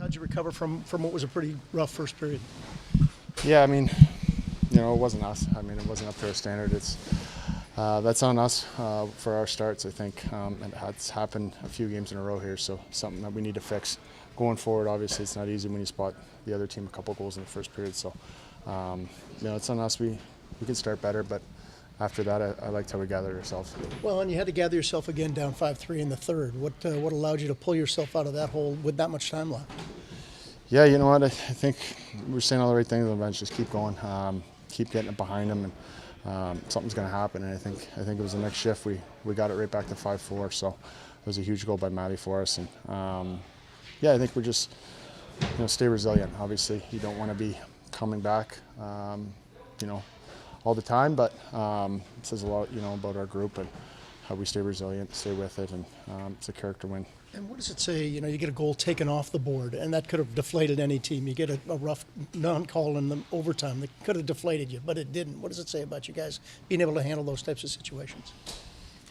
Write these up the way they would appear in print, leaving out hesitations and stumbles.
How'd you recover from what was a pretty rough first period? Yeah, I mean, it wasn't us. I mean, it wasn't up to our standard. That's on us for our starts, I think. It's happened a few games in a row here, so something that we need to fix. Going forward, obviously, it's not easy when you spot the other team a couple goals in the first period. So, it's on us. We can start better, but after that, I liked how we gathered ourselves. Well, and you had to gather yourself again down 5-3 in the third. What allowed you to pull yourself out of that hole with that much time left? Yeah, you know what? I think we're saying all the right things on the bench. Just keep going, keep getting it behind them, and something's going to happen. And I think it was the next shift we got it right back to 5-4. So it was a huge goal by Matty for us. And I think we're just stay resilient. Obviously, you don't want to be coming back, all the time, but it says a lot, about our group and how we stay resilient, stay with it, and it's a character win. And what does it say? You get a goal taken off the board, and that could have deflated any team. You get a rough non-call in the overtime that could have deflated you, but it didn't. What does it say about you guys being able to handle those types of situations?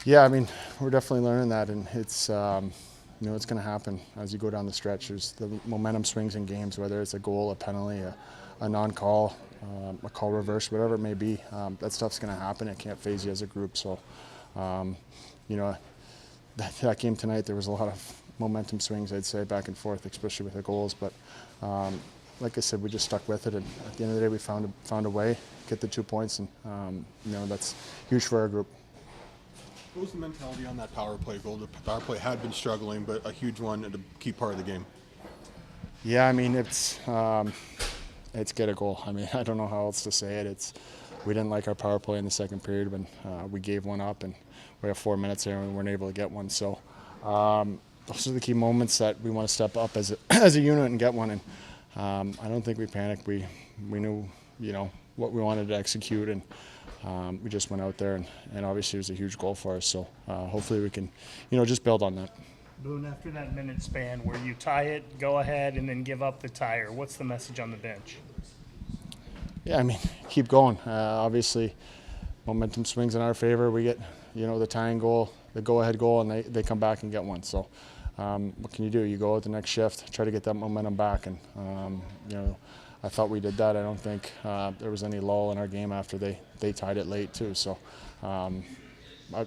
Yeah, I mean, we're definitely learning that, and it's it's going to happen as you go down the stretch. There's the momentum swings in games, whether it's a goal, a penalty, a non-call, a call reverse, whatever it may be. That stuff's going to happen. It can't phase you as a group. So, that game tonight, there was a lot of momentum swings, I'd say, back and forth, especially with the goals. But like I said, we just stuck with it, and at the end of the day, we found a way, get the 2 points, and that's huge for our group. What was the mentality on that power play goal? The power play had been struggling, but a huge one and a key part of the game. Yeah, I mean, it's get a goal. I mean, I don't know how else to say it. We didn't like our power play in the second period when we gave one up, and we have 4 minutes there and we weren't able to get one. So those are the key moments that we want to step up as a unit and get one. And I don't think we panicked. We knew what we wanted to execute, and we just went out there, and obviously it was a huge goal for us. So hopefully we can just build on that. Boone, after that minute span where you tie it, go ahead, and then give up the tire, what's the message on the bench? Yeah, I mean, keep going. Obviously, momentum swings in our favor. We get, the tying goal, the go-ahead goal, and they come back and get one. So what can you do? You go out the next shift, try to get that momentum back. And, I thought we did that. I don't think there was any lull in our game after they tied it late, too. So I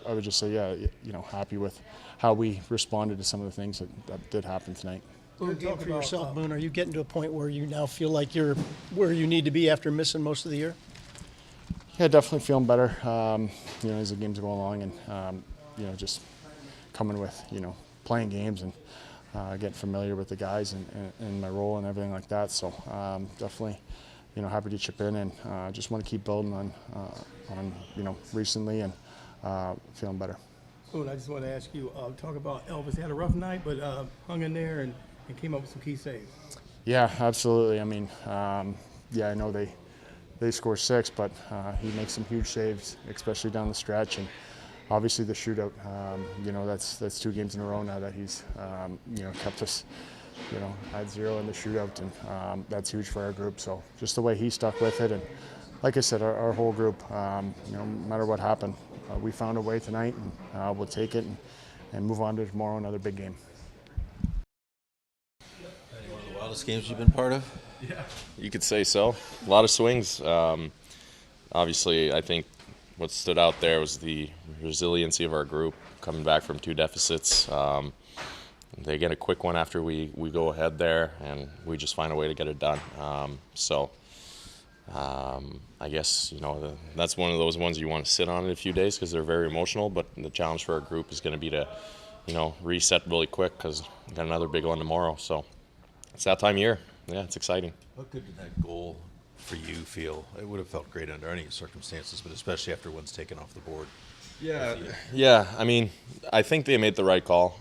would just say, happy with how we responded to some of the things that did happen tonight. Boone, talk for yourself, Boone. Are you getting to a point where you now feel like you're where you need to be after missing most of the year? Yeah, definitely feeling better, as the games go along, and, just coming with, playing games and getting familiar with the guys and my role and everything like that. So definitely, happy to chip in, and just want to keep building on recently and feeling better. Boone, I just want to ask you, talk about Elvis. He had a rough night, but hung in there and came up with some key saves. Yeah, absolutely. I mean, I know they score 6, but he makes some huge saves, especially down the stretch. And obviously the shootout, that's 2 games in a row now that he's, kept us, at 0 in the shootout, and that's huge for our group. So just the way he stuck with it, and like I said, our whole group, no matter what happened, we found a way tonight, and we'll take it and move on to tomorrow, another big game. One of the wildest games you've been part of? Yeah, you could say so. A lot of swings. Obviously, I think what stood out there was the resiliency of our group coming back from 2 deficits. They get a quick one after we go ahead there, and we just find a way to get it done. I guess, that's one of those ones you want to sit on in a few days because they're very emotional, but the challenge for our group is going to be to, reset really quick because we've got another big one tomorrow. So it's that time of year. Yeah, it's exciting. How good did that goal for you feel? It would have felt great under any circumstances, but especially after one's taken off the board. Yeah. I mean, I think they made the right call.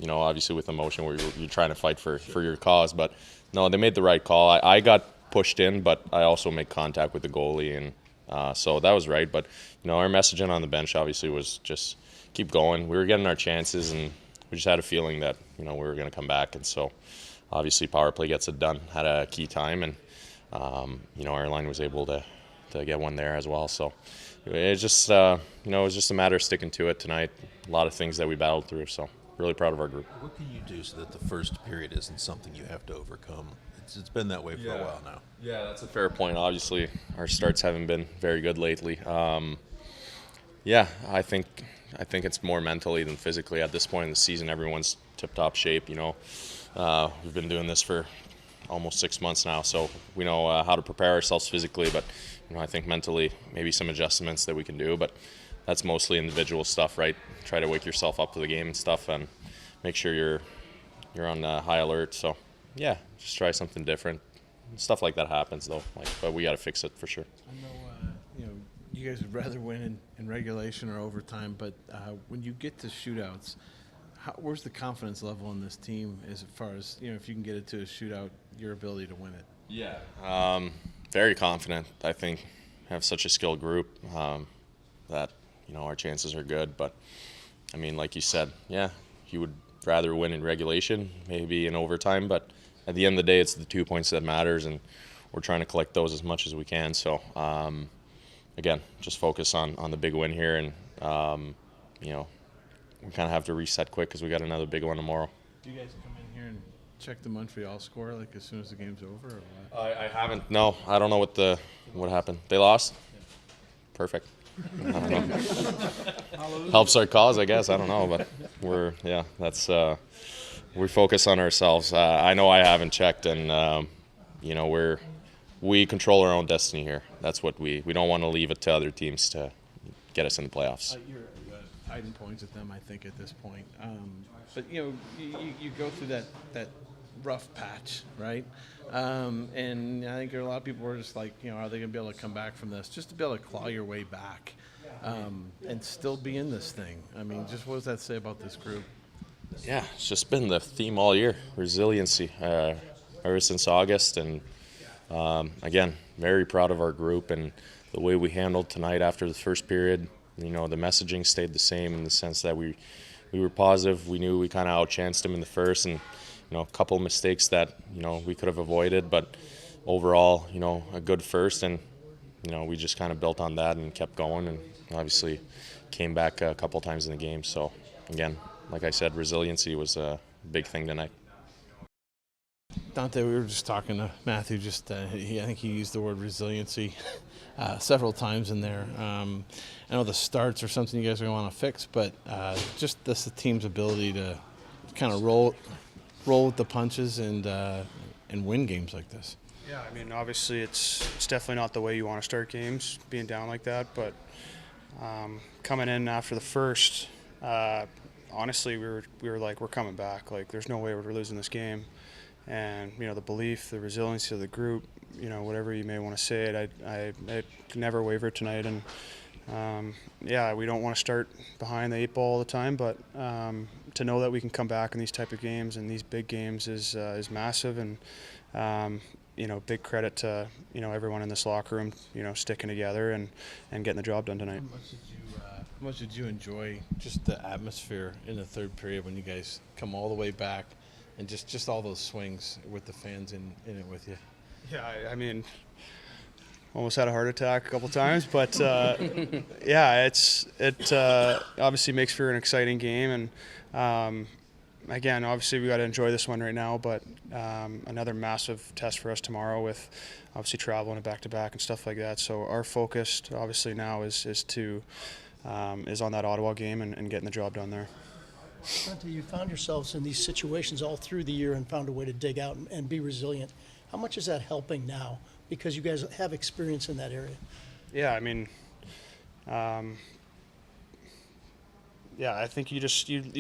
Obviously with emotion where you're trying to fight for your cause, but no, they made the right call. I got pushed in, but I also made contact with the goalie, and so that was right. But our messaging on the bench obviously was just keep going. We were getting our chances, and we just had a feeling that we were going to come back, and so obviously power play gets it done. Had a key time, and our line was able to get one there as well. So it just it was just a matter of sticking to it tonight. A lot of things that we battled through. So. really proud of our group. What can you do so that the first period isn't something you have to overcome? It's been that way for a while now. Yeah, that's a fair point. Obviously, our starts haven't been very good lately. Yeah, I think it's more mentally than physically at this point in the season. Everyone's tip-top shape. You know, we've been doing this for almost 6 months now, so we know how to prepare ourselves physically. But you know, I think mentally, maybe some adjustments that we can do. But that's mostly individual stuff, right? Try to wake yourself up to the game and stuff, and make sure you're on high alert. So yeah, just try something different. Stuff like that happens though, but we got to fix it for sure. I know, you know, you guys would rather win in regulation or overtime, but when you get to shootouts, where's the confidence level in this team as far as, you know, if you can get it to a shootout, your ability to win it? Yeah, very confident. I think have such a skilled group that, you know, our chances are good. But I mean, like you said, yeah, you would rather win in regulation, maybe in overtime, but at the end of the day, it's the 2 points that matters, and we're trying to collect those as much as we can. So again, just focus on the big win here, and you know, we kind of have to reset quick because we got another big one tomorrow. Do you guys come in here and check the Montreal score like as soon as the game's over, or what? I haven't. No, I don't know what happened. They lost. Perfect. I don't know. Helps our cause, I guess. I don't know, but that's we focus on ourselves. I know I haven't checked, and you know, we control our own destiny here. That's what we don't want to leave it to other teams to get us in the playoffs. You're hiding points at them, I think, at this point. But you know, you go through that rough patch, right? And I think there are a lot of people who are just like, you know, are they going to be able to come back from this? Just to be able to claw your way back and still be in this thing. I mean, just what does that say about this group? Yeah, it's just been the theme all year, resiliency, ever since August. And again, very proud of our group and the way we handled tonight after the first period. You know, the messaging stayed the same in the sense that we were positive. We knew we kind of outchanced them in the first, and you know, a couple of mistakes that, you know, we could have avoided. But overall, you know, a good first, and you know, we just kind of built on that and kept going, and obviously came back a couple times in the game. So again, like I said, resiliency was a big thing tonight. Dante, we were just talking to Mathieu. I think he used the word resiliency several times in there. I know the starts are something you guys are going to want to fix, but just the team's ability to kind of roll with the punches and win games like this. Yeah, I mean, obviously it's definitely not the way you want to start games, being down like that. But coming in after the first, honestly, we were like, we're coming back. Like, there's no way we're losing this game. And you know, the belief, the resiliency of the group, you know, whatever you may want to say it, I never wavered tonight. And yeah, we don't want to start behind the 8 ball all the time, but to know that we can come back in these type of games and these big games is massive. And you know, big credit to, you know, everyone in this locker room, you know, sticking together and getting the job done tonight. How much did you enjoy just the atmosphere in the third period when you guys come all the way back, and just all those swings with the fans in it with you? Yeah, I mean, almost had a heart attack a couple times, but yeah, it obviously makes for an exciting game. And again, obviously we got to enjoy this one right now, but another massive test for us tomorrow with obviously traveling a back-to-back and stuff like that. So our focus obviously now is on that Ottawa game and getting the job done there. Dante, you found yourselves in these situations all through the year and found a way to dig out and be resilient. How much is that helping now? Because you guys have experience in that area. Yeah, I mean, yeah, I think you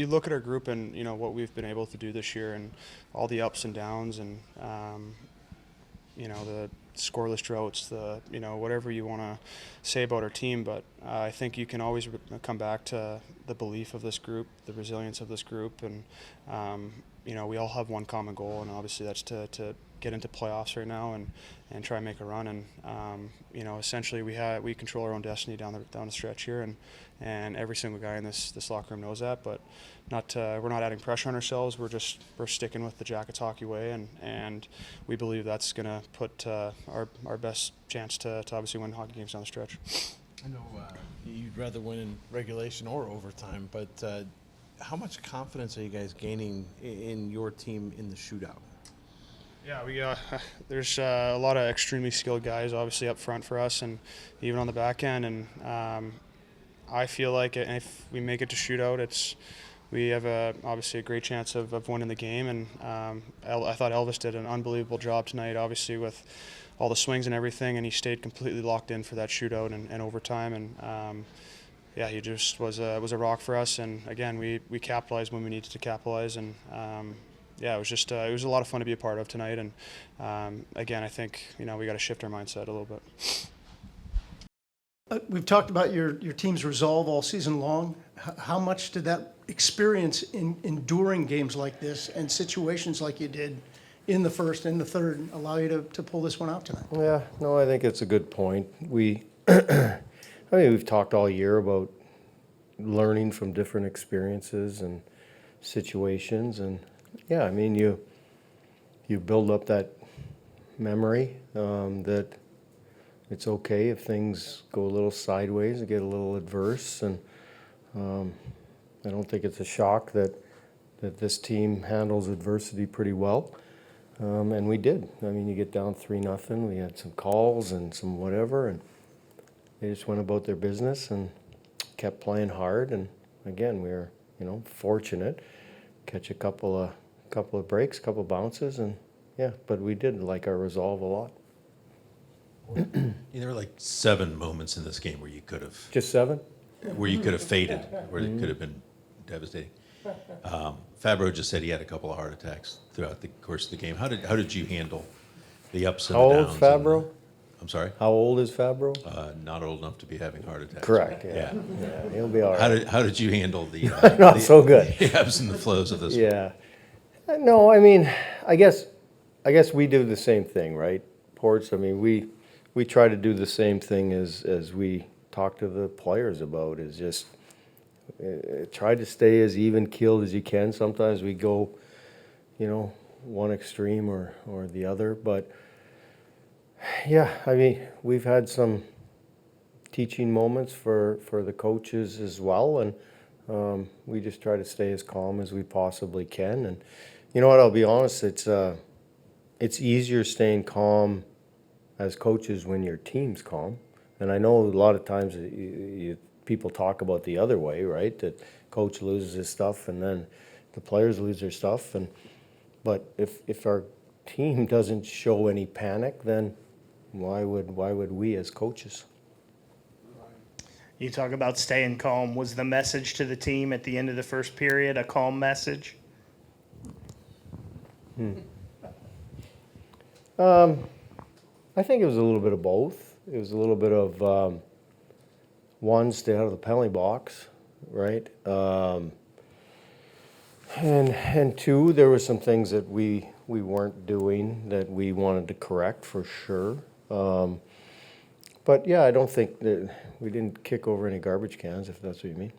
look at our group and, you know, what we've been able to do this year and all the ups and downs and, you know, the scoreless droughts, you know, whatever you want to say about our team. But I think you can always come back to the belief of this group, the resilience of this group. And, you know, we all have one common goal, and obviously that's to get into playoffs right now and try and make a run. And, you know, essentially we control our own destiny down the stretch here. And every single guy in this locker room knows that, but we're not adding pressure on ourselves. We're sticking with the Jackets hockey way, and we believe that's going to put our best chance to obviously win hockey games down the stretch. I know you'd rather win in regulation or overtime, but how much confidence are you guys gaining in your team in the shootout? Yeah, there's a lot of extremely skilled guys, obviously up front for us, and even on the back end. And I feel like if we make it to shootout, we have obviously a great chance of winning the game. And I thought Elvis did an unbelievable job tonight, obviously with all the swings and everything, and he stayed completely locked in for that shootout and overtime. And yeah, he just was a rock for us. And again, we capitalized when we needed to capitalize. And yeah, it was a lot of fun to be a part of tonight. And again, I think we got to shift our mindset a little bit. We've talked about your team's resolve all season long. How much did that experience in enduring games like this and situations like you did in the first and the third allow you to pull this one out tonight? Yeah, no, I think it's a good point. We've talked all year about learning from different experiences and situations, and yeah, I mean, you build up that memory that it's okay if things go a little sideways and get a little adverse, and I don't think it's a shock that this team handles adversity pretty well, and we did. I mean, you get down 3-0, we had some calls and some whatever, and they just went about their business and kept playing hard, and again, we were fortunate, catch a couple of breaks, couple of bounces, and yeah, but we did like our resolve a lot. There were like 7 moments in this game where you could have Just 7? faded, where it could have been devastating. Fabbro just said he had a couple of heart attacks throughout the course of the game. How did you handle the ups and How the old downs? is Fabbro? I'm sorry? How old is Fabbro? Not old enough to be having heart attacks. Correct, Yeah. Yeah, he'll be all right. How did you handle the Not so good. the ebbs and the flows of this? Yeah. No, I mean, I guess we do the same thing, right? Ports, I mean, we try to do the same thing as we talk to the players about, is just try to stay as even-keeled as you can. Sometimes we go, one extreme or the other, but yeah, I mean, we've had some teaching moments for the coaches as well, and we just try to stay as calm as we possibly can. And you know what, I'll be honest, it's easier staying calm as coaches when your team's calm. And I know a lot of times people talk about the other way, right? That coach loses his stuff and then the players lose their stuff. But if our team doesn't show any panic, then why would we as coaches? You talk about staying calm. Was the message to the team at the end of the first period a calm message? I think it was a little bit of both. It was a little bit of one, stay out of the penalty box, right? And two, there were some things that we weren't doing that we wanted to correct for sure. But yeah, I don't think that we didn't kick over any garbage cans, if that's what you mean.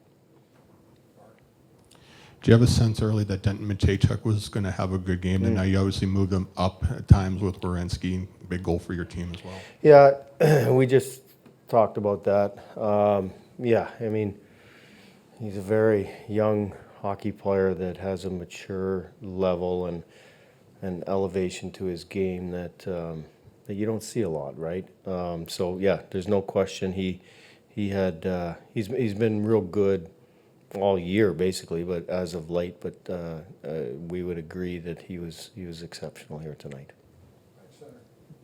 Do you have a sense early that Denton Matejchuk was going to have a good game? And now you obviously moved him up at times with Werenski. Big goal for your team as well. Yeah, we just talked about that. Yeah, I mean, he's a very young hockey player that has a mature level and an elevation to his game that you don't see a lot, right? So yeah, there's no question he's been real good all year basically, but as of late. But we would agree that he was exceptional here tonight.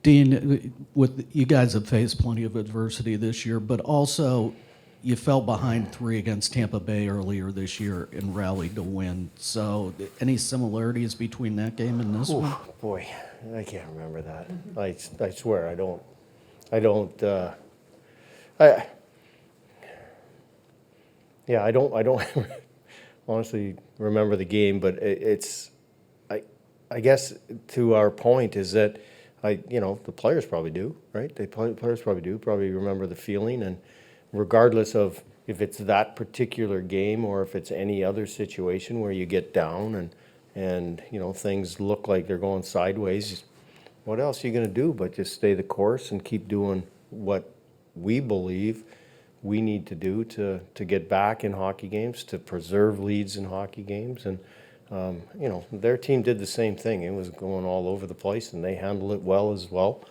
Dean, you guys have faced plenty of adversity this year, but also you fell behind 3 against Tampa Bay earlier this year and rallied to win. So any similarities between that game and this one? Boy, I can't remember that. I swear I don't honestly remember the game, but I guess to our point is that the players probably do, right? Players probably remember the feeling, and regardless of if it's that particular game or if it's any other situation where you get down and things look like they're going sideways, what else are you going to do but just stay the course and keep doing what we believe we need to do to get back in hockey games, to preserve leads in hockey games. And, you know, their team did the same thing. It was going all over the place, and they handled it well as well.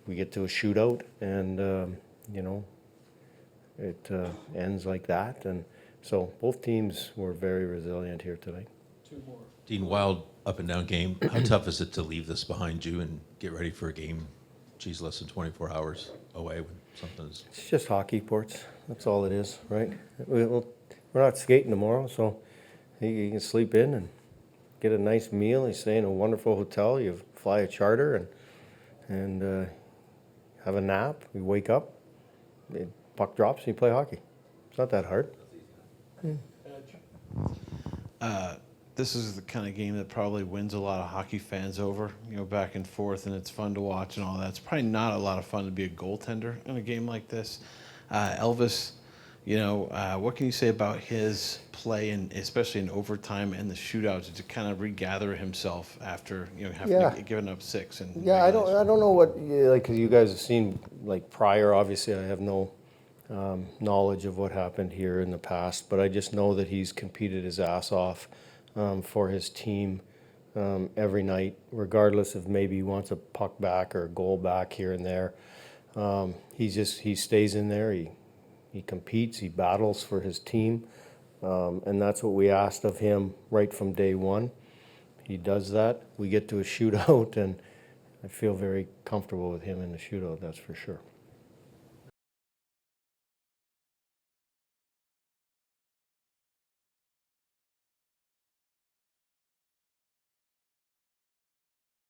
We get to a shootout, and, you know, it ends like that. And so both teams were very resilient here tonight. Dean, wild up and down game. How tough is it to leave this behind you and get ready for a game, geez, less than 24 hours away when something's... It's just hockey, Ports. That's all it is, right? We're not skating tomorrow, so you can sleep in and get a nice meal. You stay in a wonderful hotel. You fly a charter and have a nap. You wake up, the puck drops, and you play hockey. It's not that hard. This is the kind of game that probably wins a lot of hockey fans over, you know, back and forth, and it's fun to watch and all that. It's probably not a lot of fun to be a goaltender in a game like this. Elvis, you know, what can you say about his play, and especially in overtime and the shootouts, to kind of regather himself after, you know, having given up 6? And Yeah, I don't know what, like, 'cause you guys have seen, like, prior, obviously I have no knowledge of what happened here in the past, but I just know that he's competed his ass off for his team every night, regardless of maybe he wants a puck back or a goal back here and there. He stays in there, he competes, he battles for his team, and that's what we asked of him right from day one. He does that. We get to a shootout, and I feel very comfortable with him in the shootout, that's for sure.